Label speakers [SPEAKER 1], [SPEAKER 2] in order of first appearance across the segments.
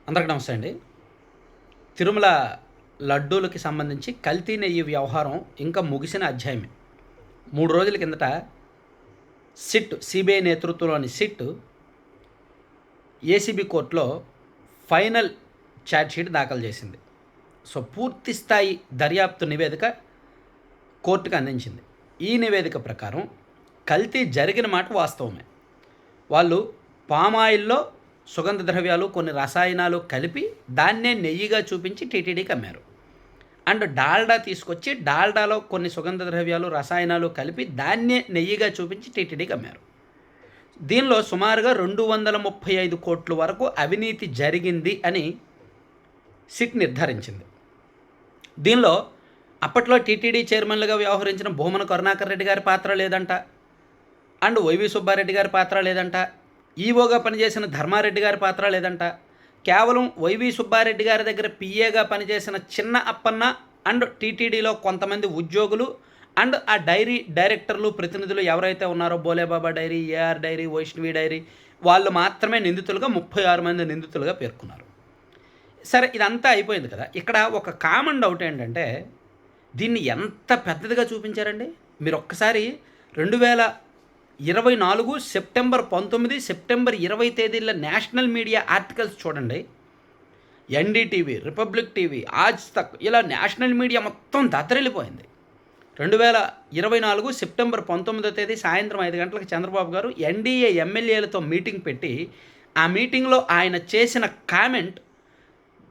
[SPEAKER 1] అందరికి నమస్తే అండి. తిరుమల లడ్డూలకి సంబంధించి కల్తీ నెయ్యి వ్యవహారం ఇంకా ముగిసిన అధ్యాయమే. 3 రోజుల కిందట సిబిఐ నేతృత్వంలోని సిట్ ఏసీబీ కోర్టులో ఫైనల్ ఛార్జ్‌షీట్ దాఖలు చేసింది. సో పూర్తి స్థాయి దర్యాప్తు నివేదిక కోర్టుకు అందించింది. ఈ నివేదిక ప్రకారం కల్తీ జరిగిన మాట వాస్తవమే. వాళ్ళు పామాయిల్లో సుగంధ ద్రవ్యాలు, కొన్ని రసాయనాలు కలిపి దాన్నే నెయ్యిగా చూపించి టీటీడీకి అమ్మారు. అండ్ డాల్డా తీసుకొచ్చి డాల్డాలో కొన్ని సుగంధ ద్రవ్యాలు, రసాయనాలు కలిపి దాన్నే నెయ్యిగా చూపించి టీటీడీకి అమ్మారు. దీనిలో సుమారుగా 235 కోట్ల వరకు అవినీతి జరిగింది అని సిట్ నిర్ధారించింది. దీనిలో అప్పట్లో టీటీడీ చైర్మన్లుగా వ్యవహరించిన భూమన కరుణాకర్ రెడ్డి గారి పాత్ర లేదంట, అండ్ వైవి సుబ్బారెడ్డి గారి పాత్ర లేదంట, ఈవోగా పనిచేసిన ధర్మారెడ్డి గారి పాత్ర లేదంట. కేవలం వైవి సుబ్బారెడ్డి గారి దగ్గర పిఏగా పనిచేసిన చిన్న అప్పన్న అండ్ టీటీడీలో కొంతమంది ఉద్యోగులు అండ్ ఆ డైరెక్టర్లు, ప్రతినిధులు ఎవరైతే ఉన్నారో Bholebaba dairy, AR dairy, Vaishnavi dairy, వాళ్ళు మాత్రమే నిందితులుగా 36 మంది నిందితులుగా పేర్కొన్నారు. సరే, ఇదంతా అయిపోయింది కదా. ఇక్కడ ఒక కామన్ డౌట్ ఏంటంటే దీన్ని ఎంత పెద్దదిగా చూపించారండి. మీరు ఒక్కసారి 2024 సెప్టెంబర్ 19, సెప్టెంబర్ 20 తేదీల నేషనల్ మీడియా ఆర్టికల్స్ చూడండి. ఎన్డీటీవీ, రిపబ్లిక్ టీవీ, ఆజ్ తక్, ఇలా నేషనల్ మీడియా మొత్తం దత్తరిల్లిపోయింది. 2024 సెప్టెంబర్ 19వ తేదీ సాయంత్రం 5 గంటలకు చంద్రబాబు గారు ఎన్డీఏ ఎమ్మెల్యేలతో మీటింగ్ పెట్టి ఆ మీటింగ్లో ఆయన చేసిన కామెంట్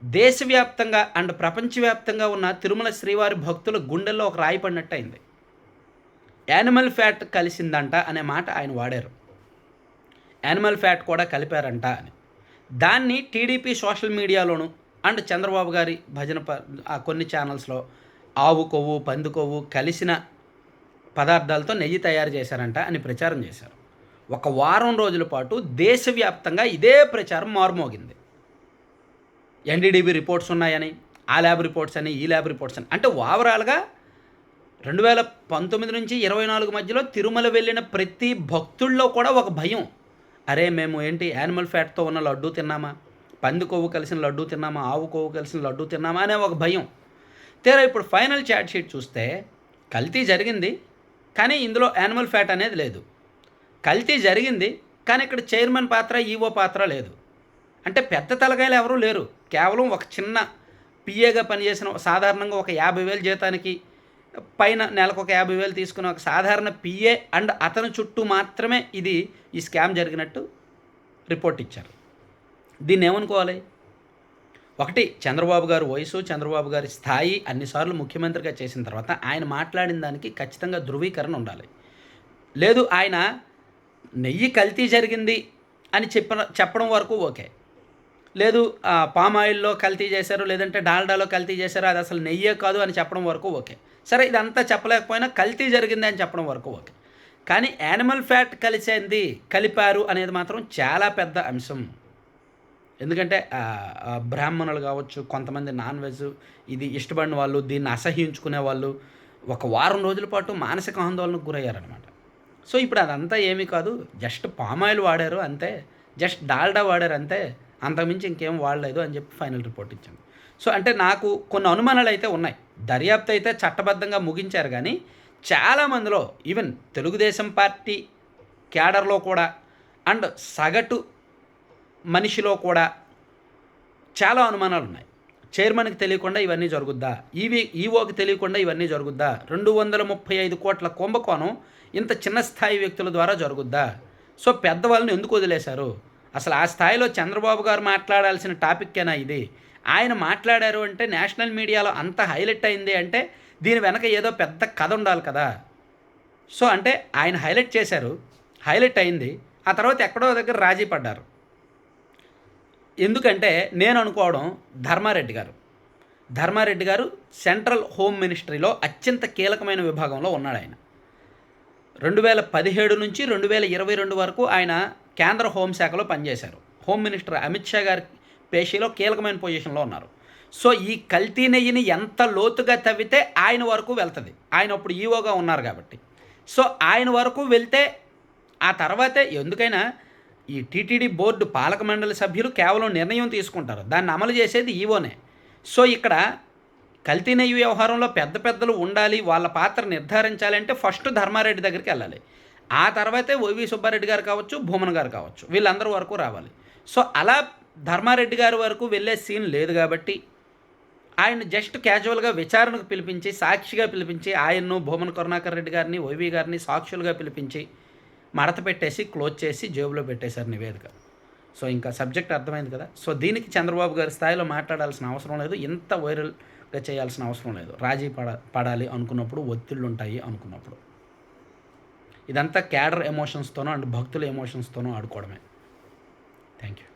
[SPEAKER 1] దేశవ్యాప్తంగా అండ్ ప్రపంచవ్యాప్తంగా ఉన్న తిరుమల శ్రీవారి భక్తుల గుండెల్లో ఒక రాయి పడినట్టు అయింది. యానిమల్ ఫ్యాట్ కలిసిందంట అనే మాట ఆయన వాడారు. యానిమల్ ఫ్యాట్ కూడా కలిపారంట అని. దాన్ని టీడీపీ సోషల్ మీడియాలోను అండ్ చంద్రబాబు గారి భజన కొన్ని ఛానల్స్లో ఆవు కొవ్వు, పంది కొవ్వు కలిసిన పదార్థాలతో నెయ్యి తయారు చేశారంట అని ప్రచారం చేశారు. ఒక వారం రోజుల పాటు దేశవ్యాప్తంగా ఇదే ప్రచారం మారుమోగింది. ఎన్డీడీబీ రిపోర్ట్స్ ఉన్నాయని, ఆ ల్యాబ్ రిపోర్ట్స్ అని, ఈ ల్యాబ్ రిపోర్ట్స్ అని, అంటే ఓవరాల్గా 2019 నుంచి 24 మధ్యలో తిరుమల వెళ్ళిన ప్రతి భక్తుల్లో కూడా ఒక భయం. అరే, మేము ఏంటి యానిమల్ ఫ్యాట్తో ఉన్న లడ్డూ తిన్నామా, పంది కొవ్వు కలిసిన లడ్డూ తిన్నామా, ఆవు కొవ్వు కలిసిన లడ్డూ తిన్నామా అనే ఒక భయం. తీరా ఇప్పుడు ఫైనల్ ఛార్జ్ షీట్ చూస్తే కల్తీ జరిగింది, కానీ ఇందులో యానిమల్ ఫ్యాట్ అనేది లేదు. కల్తీ జరిగింది, కానీ ఇక్కడ చైర్మన్ పాత్ర, ఈవో పాత్ర లేదు. అంటే పెద్ద తలకాయలు ఎవరూ లేరు. కేవలం ఒక చిన్న పిఏగా పనిచేసిన, సాధారణంగా ఒక 50,000 జీతానికి పైన నెలకు ఒక 50,000 తీసుకున్న ఒక సాధారణ పిఏ అండ్ అతని చుట్టూ మాత్రమే ఈ స్కామ్ జరిగినట్టు రిపోర్ట్ ఇచ్చారు. దీన్ని ఏమనుకోవాలి? ఒకటి, చంద్రబాబు గారు వయసు, చంద్రబాబు గారి స్థాయి, అన్నిసార్లు ముఖ్యమంత్రిగా చేసిన తర్వాత ఆయన మాట్లాడిన దానికి ఖచ్చితంగా ధృవీకరణ ఉండాలి. లేదు, ఆయన నెయ్యి కల్తీ జరిగింది అని చెప్పడం వరకు ఓకే. లేదు, పామాయిల్లో కల్తీ చేశారు, లేదంటే డాల్డాలో కల్తీ చేశారు, అది అసలు నెయ్యే కాదు అని చెప్పడం వరకు ఓకే. సరే, ఇదంతా చెప్పలేకపోయినా కల్తీ జరిగింది అని చెప్పడం వరకు ఓకే. కానీ యానిమల్ ఫ్యాట్ కలిపారు అనేది మాత్రం చాలా పెద్ద అంశం. ఎందుకంటే బ్రాహ్మణులు కావచ్చు, కొంతమంది నాన్ వెజ్ ఇది ఇష్టపడిన వాళ్ళు, దీన్ని అసహ్యించుకునే వాళ్ళు ఒక వారం రోజుల పాటు మానసిక ఆందోళనకు గురయ్యారనమాట. సో ఇప్పుడు అదంతా ఏమీ కాదు, జస్ట్ పామాయిల్ వాడారు అంతే, జస్ట్ డాల్డా వాడారు అంతే, అంతకుమించి ఇంకేం వాడలేదు అని చెప్పి ఫైనల్ రిపోర్ట్ ఇచ్చాను. సో అంటే నాకు కొన్ని అనుమానాలు అయితే ఉన్నాయి. దర్యాప్తు అయితే చట్టబద్ధంగా ముగించారు, కానీ చాలామందిలో ఈవెన్ తెలుగుదేశం పార్టీ క్యాడర్లో కూడా అండ్ సగటు మనిషిలో కూడా చాలా అనుమానాలు ఉన్నాయి. చైర్మన్కి తెలియకుండా ఇవన్నీ జరుగుద్దా, ఈవోకి తెలియకుండా ఇవన్నీ జరుగుద్దా, 235 కోట్ల కుంభకోణం ఇంత చిన్న స్థాయి వ్యక్తుల ద్వారా జరుగుద్దా, సో పెద్దవాళ్ళని ఎందుకు వదిలేశారు, అసలు ఆ స్థాయిలో చంద్రబాబు గారు మాట్లాడాల్సిన టాపిక్కేనా ఇది, ఆయన మాట్లాడారు అంటే నేషనల్ మీడియాలో అంత హైలైట్ అయింది అంటే దీని వెనక ఏదో పెద్ద కథ ఉండాలి కదా. సో అంటే ఆయన హైలైట్ చేశారు, హైలైట్ అయింది, ఆ తర్వాత ఎక్కడో దగ్గర రాజీ పడ్డారు. ఎందుకంటే నేను అనుకోవడం ధర్మారెడ్డి గారు సెంట్రల్ హోమ్ మినిస్ట్రీలో అత్యంత కీలకమైన విభాగంలో ఉన్నాడు. ఆయన 2017 నుంచి 2022 వరకు ఆయన కేంద్ర హోంశాఖలో పనిచేశారు. హోమ్ మినిస్టర్ అమిత్ షా గారి పేషీలో కీలకమైన పొజిషన్లో ఉన్నారు. సో ఈ కల్తీ నెయ్యిని ఎంత లోతుగా తవ్వితే ఆయన వరకు వెళ్తుంది. ఆయన అప్పుడు ఈవోగా ఉన్నారు కాబట్టి. సో ఆయన వరకు వెళ్తే ఆ తర్వాతే ఎందుకైనా ఈ టీటీడీ బోర్డు పాలక మండలి సభ్యులు కేవలం నిర్ణయం తీసుకుంటారు, దాన్ని అమలు చేసేది ఈవోనే. సో ఇక్కడ కల్తీ నెయ్యి వ్యవహారంలో పెద్ద పెద్దలు ఉండాలి, వాళ్ళ పాత్ర నిర్ధారించాలంటే ఫస్ట్ ధర్మారెడ్డి దగ్గరికి వెళ్ళాలి. ఆ తర్వాతే వైవి సుబ్బారెడ్డి గారు కావచ్చు, భూమన్ గారు కావచ్చు, వీళ్ళందరి వరకు రావాలి. సో అలా ధర్మారెడ్డి గారి వరకు వెళ్ళే సీన్ లేదు కాబట్టి ఆయన జస్ట్ క్యాజువల్గా విచారణకు పిలిపించి, సాక్షిగా పిలిపించి, ఆయన్ను భూమన్ కరుణాకర్ రెడ్డి గారిని, వైవి గారిని సాక్షులుగా పిలిపించి మడత పెట్టేసి క్లోజ్ చేసి జేబులో పెట్టేశారు నివేదిక. సో ఇంకా సబ్జెక్ట్ అర్థమైంది కదా. సో దీనికి చంద్రబాబు గారి స్థాయిలో మాట్లాడాల్సిన అవసరం లేదు, ఇంత వైరల్గా చేయాల్సిన అవసరం లేదు. రాజీ పడాలి అనుకున్నప్పుడు, ఒత్తిళ్ళు ఉంటాయి అనుకున్నప్పుడు. ఇదంతా క్యాడర్ ఎమోషన్స్తోనో అండ్ భక్తుల ఎమోషన్స్తోనో ఆడుకోవడమే. Thank you.